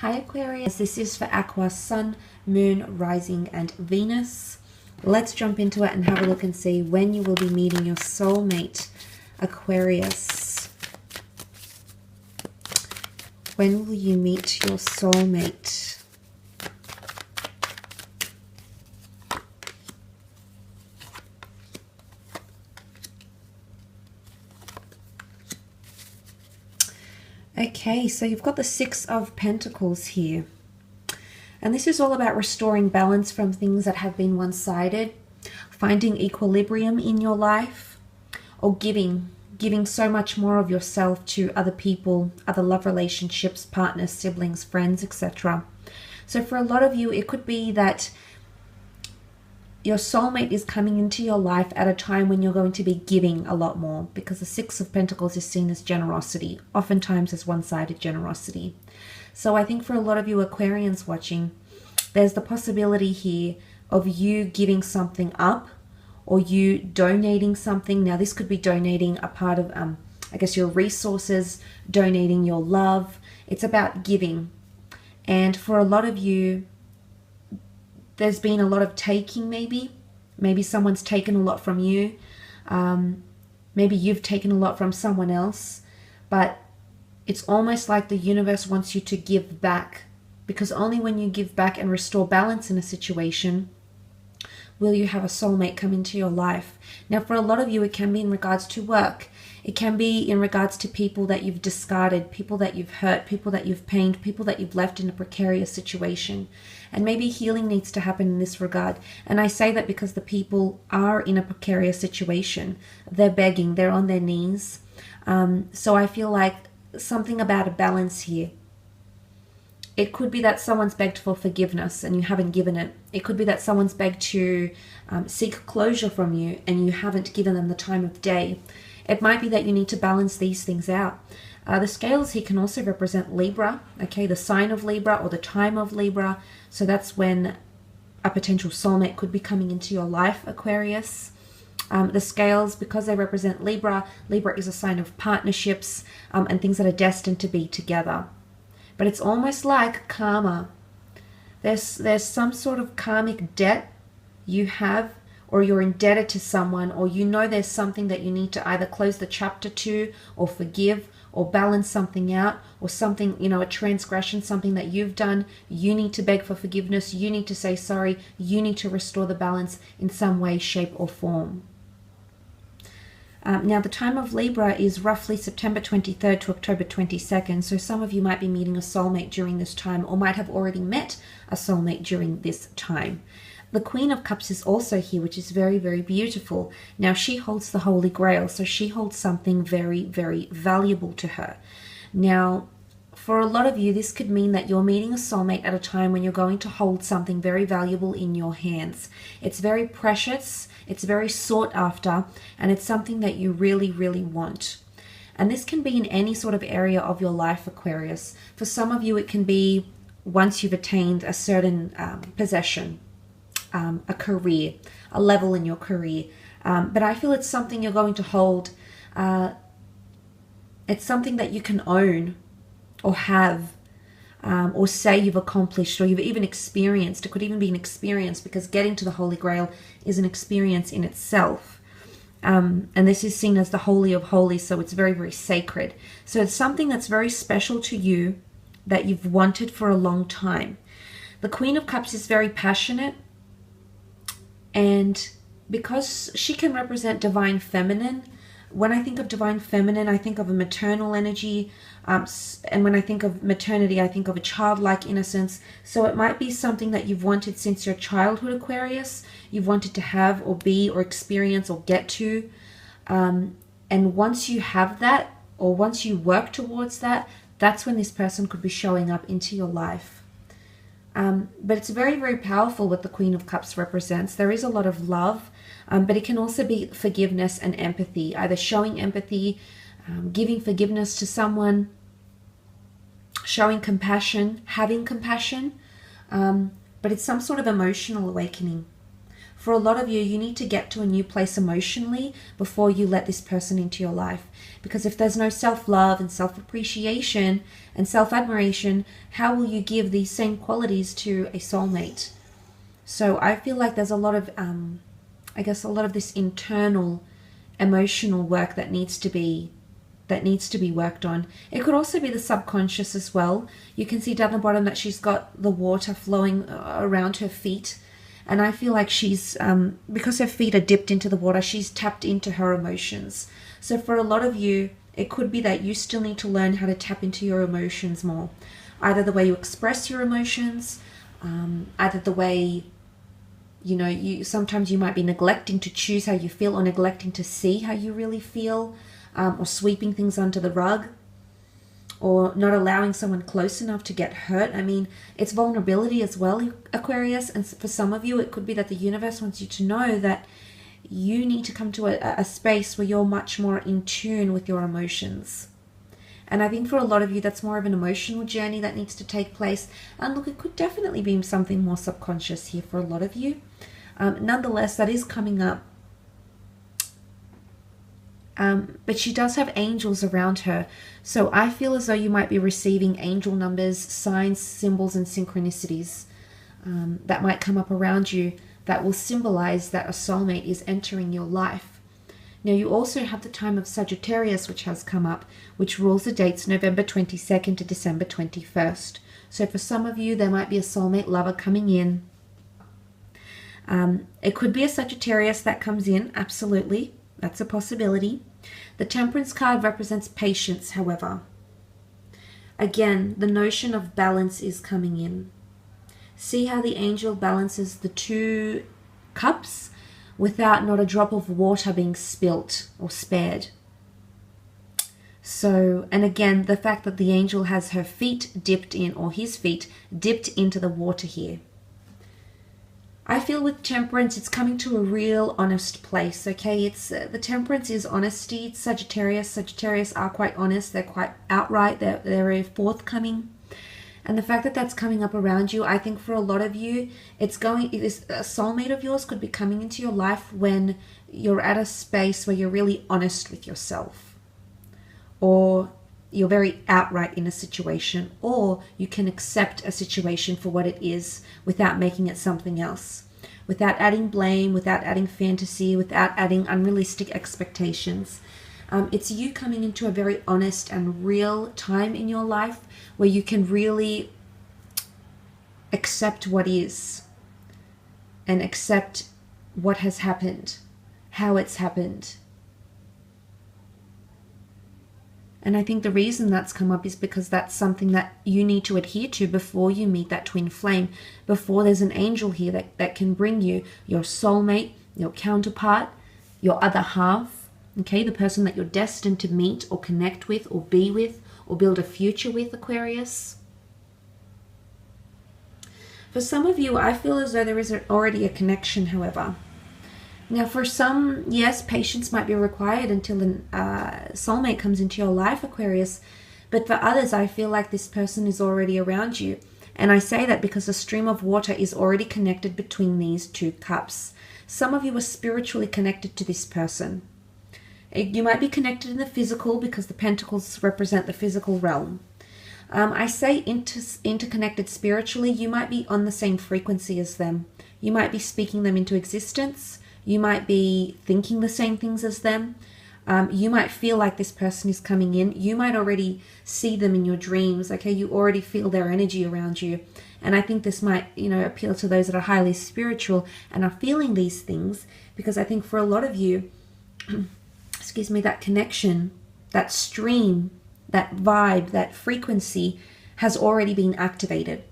Hi Aquarius, this is for Aqua, Sun, Moon, Rising and Venus. Let's jump into it and have a look and see when you will be meeting your soulmate, Aquarius. When will you meet your soulmate? Okay, so you've got the Six of Pentacles here. And this is all about restoring balance from things that have been one-sided, finding equilibrium in your life, or giving so much more of yourself to other people, other love relationships, partners, siblings, friends, etc. So for a lot of you, it could be that your soulmate is coming into your life at a time when you're going to be giving a lot more, because the Six of Pentacles is seen as generosity, oftentimes as one-sided generosity. So I think for a lot of you Aquarians watching, there's the possibility here of you giving something up or you donating something. Now this could be donating a part of, I guess, your resources, donating your love. It's about giving. And for a lot of you, there's been a lot of taking maybe. Maybe someone's taken a lot from you. Maybe you've taken a lot from someone else. But it's almost like the universe wants you to give back. Because only when you give back and restore balance in a situation will you have a soulmate come into your life. Now for a lot of you, it can be in regards to work. It can be in regards to people that you've discarded, people that you've hurt, people that you've pained, people that you've left in a precarious situation. And maybe healing needs to happen in this regard. And I say that because the people are in a precarious situation. They're begging, they're on their knees. So I feel like something about a balance here. It could be that someone's begged for forgiveness and you haven't given it. It could be that someone's begged to seek closure from you and you haven't given them the time of day. It might be that you need to balance these things out. The scales here can also represent Libra, okay, the sign of Libra or the time of Libra. So that's when a potential soulmate could be coming into your life, Aquarius. The scales, because they represent Libra, Libra is a sign of partnerships and things that are destined to be together. But it's almost like karma. There's some sort of karmic debt you have, or you're indebted to someone, or you know there's something that you need to either close the chapter to or forgive or balance something out, or something, you know, a transgression, something that you've done. You need to beg for forgiveness. You need to say sorry. You need to restore the balance in some way, shape or form. Now the time of Libra is roughly September 23rd to October 22nd. So some of you might be meeting a soulmate during this time, or might have already met a soulmate during this time. The Queen of Cups is also here, which is very, very beautiful. Now she holds the Holy Grail, so she holds something very, very valuable to her. Now, for a lot of you, this could mean that you're meeting a soulmate at a time when you're going to hold something very valuable in your hands. It's very precious, it's very sought after, and it's something that you really, really want. And this can be in any sort of area of your life, Aquarius. For some of you, it can be once you've attained a certain possession, a career, a level in your career. But I feel it's something you're going to hold. It's something that you can own or have, or say you've accomplished, or you've even experienced. It could even be an experience, because getting to the Holy Grail is an experience in itself. And this is seen as the Holy of Holies, so it's very, very sacred. So it's something that's very special to you that you've wanted for a long time. The Queen of Cups is very passionate, and because she can represent divine feminine, when I think of divine feminine, I think of a maternal energy. And when I think of maternity, I think of a childlike innocence. So it might be something that you've wanted since your childhood, Aquarius. You've wanted to have or be or experience or get to. And once you have that, or once you work towards that, that's when this person could be showing up into your life. But it's very, very powerful what the Queen of Cups represents. There is a lot of love, but it can also be forgiveness and empathy, either showing empathy, giving forgiveness to someone, showing compassion, having compassion, but it's some sort of emotional awakening. For a lot of you, you need to get to a new place emotionally before you let this person into your life. Because if there's no self-love and self-appreciation and self-admiration, how will you give these same qualities to a soulmate? So I feel like there's a lot of, I guess, a lot of this internal emotional work that needs to be worked on. It could also be the subconscious as well. You can see down the bottom that she's got the water flowing around her feet. And I feel like she's, because her feet are dipped into the water, she's tapped into her emotions. So for a lot of you, it could be that you still need to learn how to tap into your emotions more. Either the way you express your emotions, either the way, you know, sometimes you might be neglecting to choose how you feel, or neglecting to see how you really feel, or sweeping things under the rug, or not allowing someone close enough to get hurt. I mean, it's vulnerability as well, Aquarius. And for some of you, it could be that the universe wants you to know that you need to come to a space where you're much more in tune with your emotions. And I think for a lot of you, that's more of an emotional journey that needs to take place. And look, it could definitely be something more subconscious here for a lot of you. Nonetheless, that is coming up. But she does have angels around her. So I feel as though you might be receiving angel numbers, signs, symbols, and synchronicities that might come up around you that will symbolize that a soulmate is entering your life. Now, you also have the time of Sagittarius, which has come up, which rules the dates November 22nd to December 21st. So for some of you, there might be a soulmate lover coming in. It could be a Sagittarius that comes in, absolutely. That's a possibility. The Temperance card represents patience, however. Again, the notion of balance is coming in. See how the angel balances the two cups without not a drop of water being spilt or spared. So, and again, the fact that the angel has her feet dipped in, or his feet dipped into the water here. I feel with Temperance, it's coming to a real honest place, okay? It's the Temperance is honesty. It's Sagittarius. Sagittarius are quite honest. They're quite outright. They're very forthcoming. And the fact that that's coming up around you, I think for a lot of you, a soulmate of yours could be coming into your life when you're at a space where you're really honest with yourself. Or you're very outright in a situation, or you can accept a situation for what it is without making it something else, without adding blame, without adding fantasy, without adding unrealistic expectations. It's you coming into a very honest and real time in your life where you can really accept what is and accept what has happened, how it's happened. And I think the reason that's come up is because that's something that you need to adhere to before you meet that twin flame, before there's an angel here that can bring you your soulmate, your counterpart, your other half, okay, the person that you're destined to meet or connect with or be with or build a future with, Aquarius. For some of you, I feel as though there is already a connection, however. Now, for some, yes, patience might be required until a soulmate comes into your life, Aquarius. But for others, I feel like this person is already around you. And I say that because a stream of water is already connected between these two cups. Some of you are spiritually connected to this person. You might be connected in the physical because the pentacles represent the physical realm. I say interconnected spiritually. You might be on the same frequency as them. You might be speaking them into existence. You might be thinking the same things as them. You might feel like this person is coming in. You might already see them in your dreams. Okay, you already feel their energy around you. And I think this might, appeal to those that are highly spiritual and are feeling these things, because I think for a lot of you, excuse me, that connection, that stream, that vibe, that frequency has already been activated.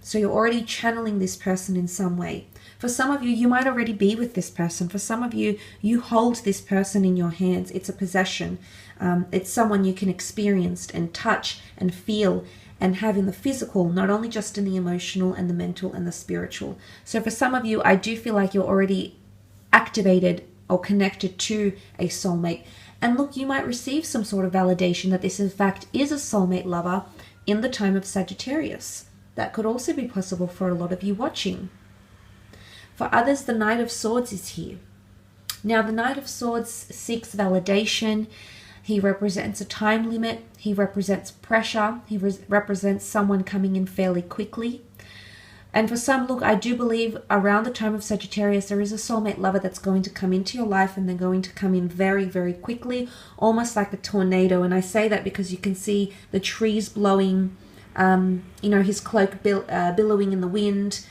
So you're already channeling this person in some way. For some of you, you might already be with this person. For some of you, you hold this person in your hands. It's a possession. It's someone you can experience and touch and feel and have in the physical, not only just in the emotional and the mental and the spiritual. So for some of you, I do feel like you're already activated or connected to a soulmate. And look, you might receive some sort of validation that this in fact is a soulmate lover in the time of Sagittarius. That could also be possible for a lot of you watching. For others, the Knight of Swords is here. Now, the Knight of Swords seeks validation. He represents a time limit. He represents pressure. He represents someone coming in fairly quickly. And for some, look, I do believe around the time of Sagittarius, there is a soulmate lover that's going to come into your life, and they're going to come in very, very quickly, almost like a tornado. And I say that because you can see the trees blowing, his cloak billowing in the wind.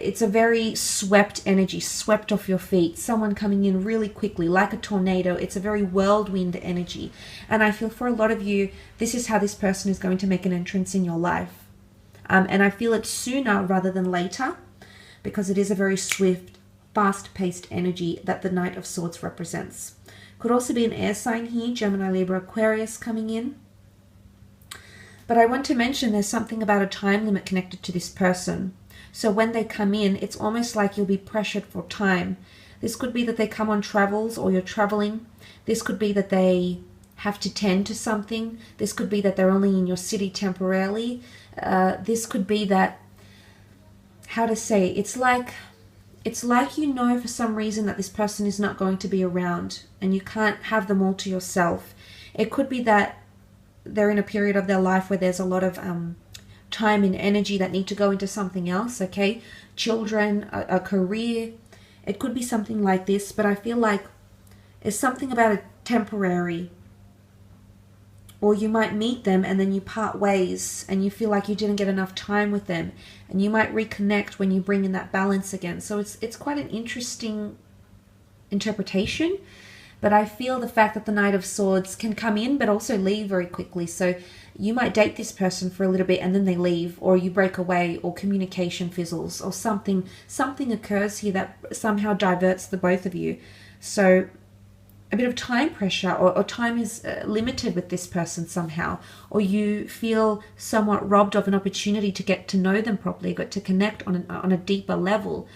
It's a very swept energy, swept off your feet, someone coming in really quickly, like a tornado. It's a very whirlwind energy. And I feel for a lot of you, this is how this person is going to make an entrance in your life. And I feel it sooner rather than later, because it is a very swift, fast-paced energy that the Knight of Swords represents. Could also be an air sign here, Gemini, Libra, Aquarius coming in. But I want to mention there's something about a time limit connected to this person. So when they come in, it's almost like you'll be pressured for time. This could be that they come on travels or you're traveling. This could be that they have to tend to something. This could be that they're only in your city temporarily. This could be that, how to say, it's like for some reason that this person is not going to be around and you can't have them all to yourself. It could be that they're in a period of their life where there's a lot of time and energy that need to go into something else, okay? Children, a career. It could be something like this, but I feel like it's something about a temporary. Or you might meet them and then you part ways and you feel like you didn't get enough time with them, and you might reconnect when you bring in that balance again. So it's quite an interesting interpretation. But I feel the fact that the Knight of Swords can come in but also leave very quickly. So you might date this person for a little bit and then they leave, or you break away, or communication fizzles, or something occurs here that somehow diverts the both of you. So a bit of time pressure, or time is limited with this person somehow, or you feel somewhat robbed of an opportunity to get to know them properly, get to connect on a deeper level.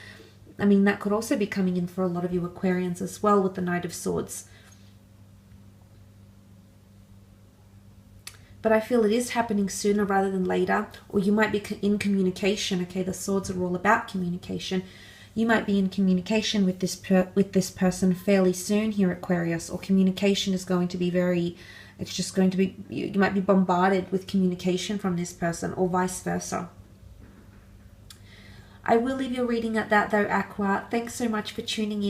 I mean, that could also be coming in for a lot of you Aquarians as well with the Knight of Swords. But I feel it is happening sooner rather than later, or you might be in communication. Okay, the swords are all about communication. You might be in communication with this person fairly soon here, Aquarius, or communication is going to be you might be bombarded with communication from this person, or vice versa. I will leave your reading at that though, Aqua. Thanks so much for tuning in.